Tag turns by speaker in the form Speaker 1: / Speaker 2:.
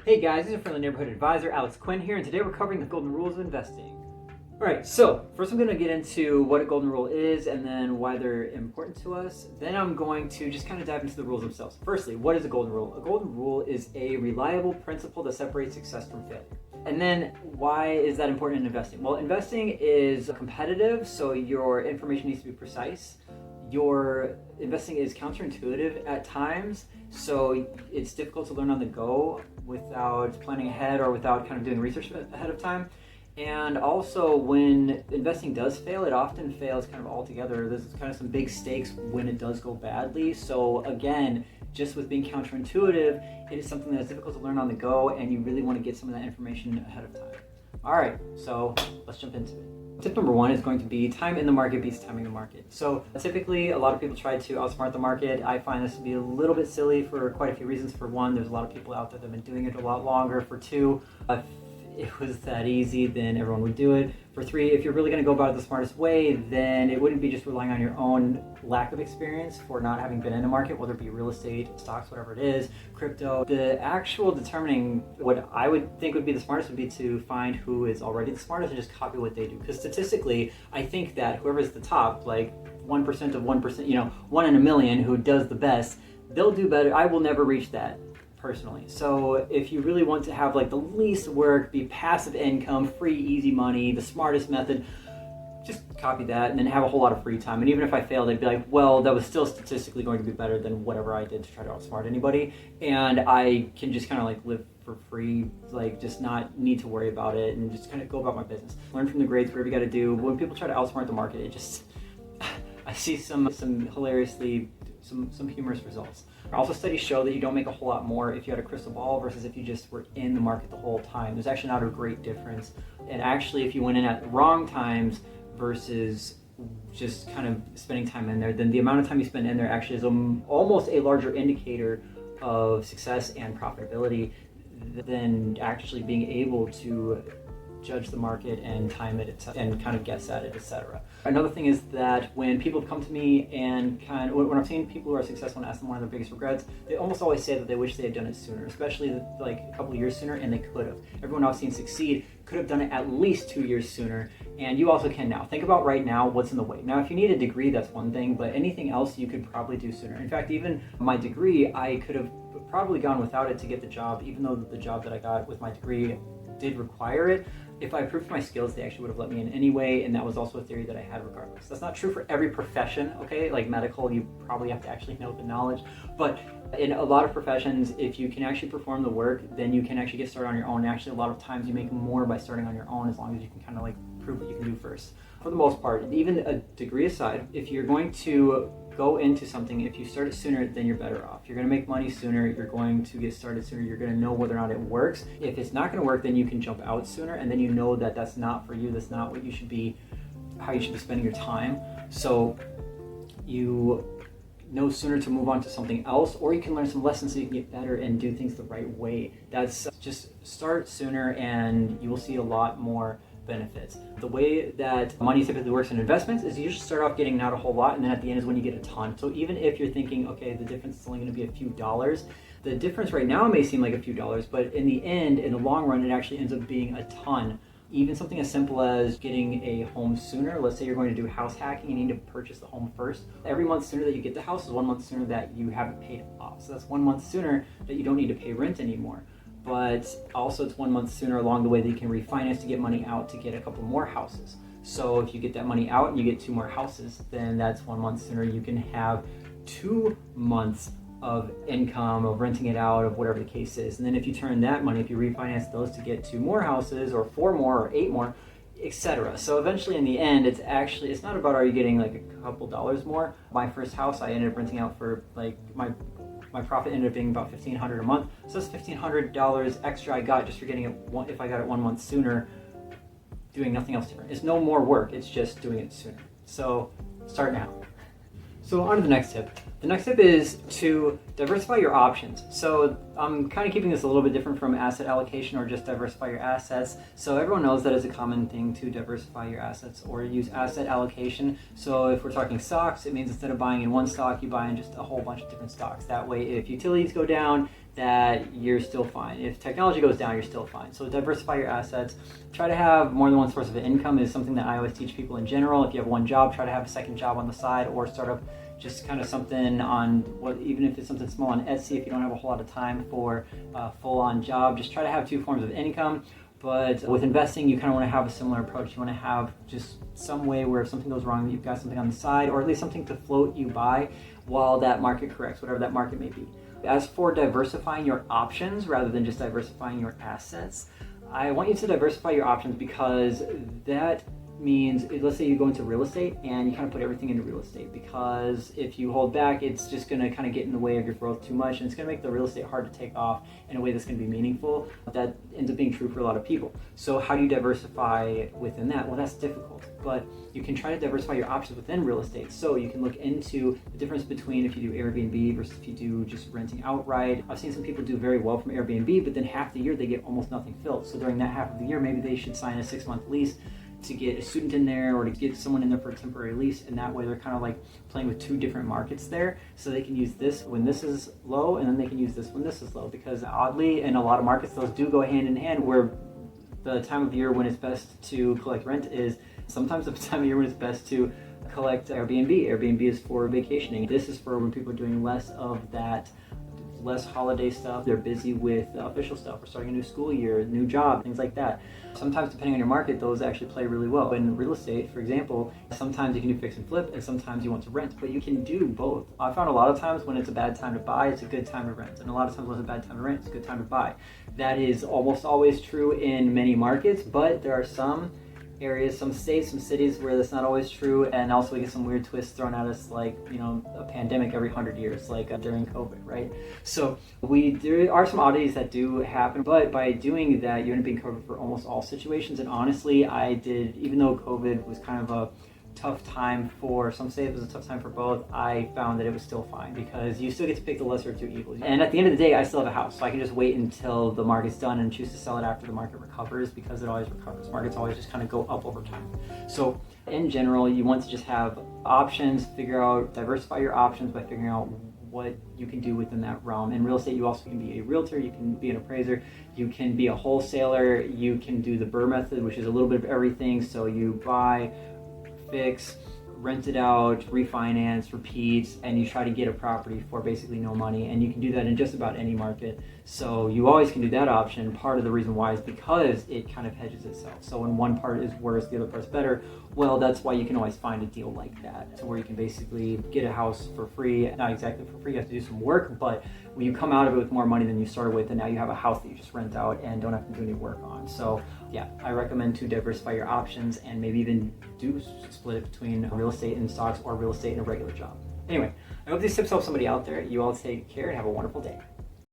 Speaker 1: Hey guys, this is your friendly neighborhood advisor, Alex Quinn here, and today we're covering the golden rules of investing. Alright, so first I'm going to get into what a golden rule is and then why they're important to us. Then I'm going to just kind of dive into the rules themselves. Firstly, what is a golden rule? A golden rule is a reliable principle that separates success from failure. And then why is that important in investing? Well, investing is competitive, so your information needs to be precise. Your investing is counterintuitive at times, so it's difficult to learn on the go without planning ahead or without kind of doing research ahead of time. And also, when investing does fail, it often fails kind of altogether. There's kind of some big stakes when it does go badly. So again, just with being counterintuitive, it is something that is difficult to learn on the go, and you really want to get some of that information ahead of time. All right, so let's jump into it. Tip number one is going to be time in the market beats timing the market. So typically, a lot of people try to outsmart the market. I find this to be a little bit silly for quite a few reasons. For one, there's a lot of people out there that have been doing it a lot longer. For two, if it was that easy, then everyone would do it. For three, if you're really going to go about it the smartest way, then it wouldn't be just relying on your own lack of experience for not having been in a market, whether it be real estate, stocks, whatever it is, crypto. The actual determining what I would think would be the smartest would be to find who is already the smartest and just copy what they do. Because statistically, I think that whoever's the top, like 1% of 1%, 1 in a million who does the best, they'll do better. I will never reach that personally. So if you really want to have like the least work, be passive income, free, easy money, the smartest method, just copy that and then have a whole lot of free time. And even if I failed, I'd be like, well, that was still statistically going to be better than whatever I did to try to outsmart anybody. And I can just kind of like live for free, like just not need to worry about it and just kind of go about my business. Learn from the grades, whatever you got to do. When people try to outsmart the market, it just, I see some hilariously, some humorous results. Also, studies show that you don't make a whole lot more if you had a crystal ball versus if you just were in the market the whole time. There's actually not a great difference. And actually, if you went in at the wrong times versus just kind of spending time in there, then the amount of time you spend in there actually is almost a larger indicator of success and profitability than actually being able to judge the market and time it and kind of guess at it, etc. Another thing is that when people come to me and when I'm seeing people who are successful and ask them one of their biggest regrets, they almost always say that they wish they had done it sooner, especially like a couple of years sooner, and they could have. Everyone I've seen succeed could have done it at least 2 years sooner, and you also can now. Think about right now what's in the way. Now, if you need a degree, that's one thing, but anything else you could probably do sooner. In fact, even my degree, I could have probably gone without it to get the job, even though the job that I got with my degree did require it. If I proved my skills, they actually would have let me in anyway, and that was also a theory that I had regardless. That's not true for every profession, okay? Like medical, you probably have to actually know the knowledge, but in a lot of professions, if you can actually perform the work, then you can actually get started on your own. Actually, a lot of times you make more by starting on your own as long as you can kind of like prove what you can do first. For the most part, even a degree aside, if you're going to go into something, if you start it sooner, then you're better off. You're going to make money sooner, you're going to get started sooner, you're going to know whether or not it works. If it's not going to work, then you can jump out sooner, and then you know that that's not for you, that's not what you should be, how you should be spending your time. So you know sooner to move on to something else, or you can learn some lessons so you can get better and do things the right way. That's just start sooner and you will see a lot more benefits. The way that money typically works in investments is you usually start off getting not a whole lot, and then at the end is when you get a ton. So even if you're thinking, okay, the difference is only going to be a few dollars, the difference right now may seem like a few dollars, but in the end, in the long run, it actually ends up being a ton. Even something as simple as getting a home sooner. Let's say you're going to do house hacking and you need to purchase the home first. Every month sooner that you get the house is 1 month sooner that you have it paid off. So that's 1 month sooner that you don't need to pay rent anymore. But also it's 1 month sooner along the way that you can refinance to get money out to get a couple more houses. So if you get that money out and you get 2 more houses, then that's 1 month sooner. You can have 2 months of income, of renting it out, of whatever the case is. And then if you turn that money, if you refinance those to get 2 more houses or 4 more or 8 more, etc. So eventually in the end, it's not about are you getting like a couple dollars more. My first house I ended up renting out for like my profit ended up being about $1,500 a month. So that's $1,500 extra I got just for getting it if I got it 1 month sooner, doing nothing else different. It's no more work, it's just doing it sooner. So start now. So on to the next tip. The next tip is to diversify your options. So I'm kind of keeping this a little bit different from asset allocation or just diversify your assets. So everyone knows that is a common thing to diversify your assets or use asset allocation. So if we're talking stocks, it means instead of buying in one stock, you buy in just a whole bunch of different stocks. That way, if utilities go down, that you're still fine. If technology goes down, you're still fine. So diversify your assets. Try to have more than one source of income is something that I always teach people in general. If you have one job, try to have a second job on the side, or start up just kind of something on what, even if it's something small on Etsy, if you don't have a whole lot of time for a full-on job, just try to have two forms of income. But with investing, you kind of want to have a similar approach. You want to have just some way where if something goes wrong, you've got something on the side, or at least something to float you by while that market corrects, whatever that market may be. As for diversifying your options rather than just diversifying your assets, I want you to diversify your options because that means, let's say you go into real estate and you kind of put everything into real estate, because if you hold back, it's just going to kind of get in the way of your growth too much, and it's going to make the real estate hard to take off in a way that's going to be meaningful. That ends up being true for a lot of people. So how do you diversify within that? Well, that's difficult, but you can try to diversify your options within real estate. So you can look into the difference between if you do Airbnb versus if you do just renting outright. I've seen some people do very well from Airbnb, but then half the year they get almost nothing filled. So during that half of the year, maybe they should sign a 6-month lease to get a student in there, or to get someone in there for a temporary lease, and that way they're kind of like playing with two different markets there, so they can use this when this is low, and then they can use this when this is low, because oddly in a lot of markets those do go hand in hand, where the time of year when it's best to collect rent is sometimes the time of year when it's best to collect Airbnb. Airbnb is for vacationing. This is for when people are doing less of that, less holiday stuff. They're busy with official stuff, or starting a new school year, a new job, things like that. Sometimes, depending on your market, those actually play really well. In real estate, for example, sometimes you can do fix and flip, and sometimes you want to rent, but you can do both. I found a lot of times when it's a bad time to buy, it's a good time to rent, and a lot of times when it's a bad time to rent, it's a good time to buy. That is almost always true in many markets, but there are some areas, some states, some cities where that's not always true, and also we get some weird twists thrown at us, like, you know, a pandemic every 100 years, like during COVID, right? So there are some oddities that do happen, but by doing that, you end up being covered for almost all situations. And honestly, I did, even though COVID was kind of a tough time for some states, it was a tough time for both, I found that it was still fine, because you still get to pick the lesser of two evils. And at the end of the day, I still have a house, so I can just wait until the market's done and choose to sell it after the market recovers, because it always recovers. Markets always just kind of go up over time. So in general, you want to just have options, diversify your options by figuring out what you can do within that realm. In real estate, you also can be a realtor, you can be an appraiser, you can be a wholesaler, you can do the BRRRR method, which is a little bit of everything. So you buy, fix, rent it out, refinance, repeat, and you try to get a property for basically no money. And you can do that in just about any market. So you always can do that option. Part of the reason why is because it kind of hedges itself. So when one part is worse, the other part's better. Well, that's why you can always find a deal like that, to where you can basically get a house for free. Not exactly for free, you have to do some work, but when you come out of it with more money than you started with, and now you have a house that you just rent out and don't have to do any work on. So yeah, I recommend to diversify your options, and maybe even do split it between real estate and stocks, or real estate and a regular job. Anyway, I hope these tips help somebody out there. You all take care and have a wonderful day.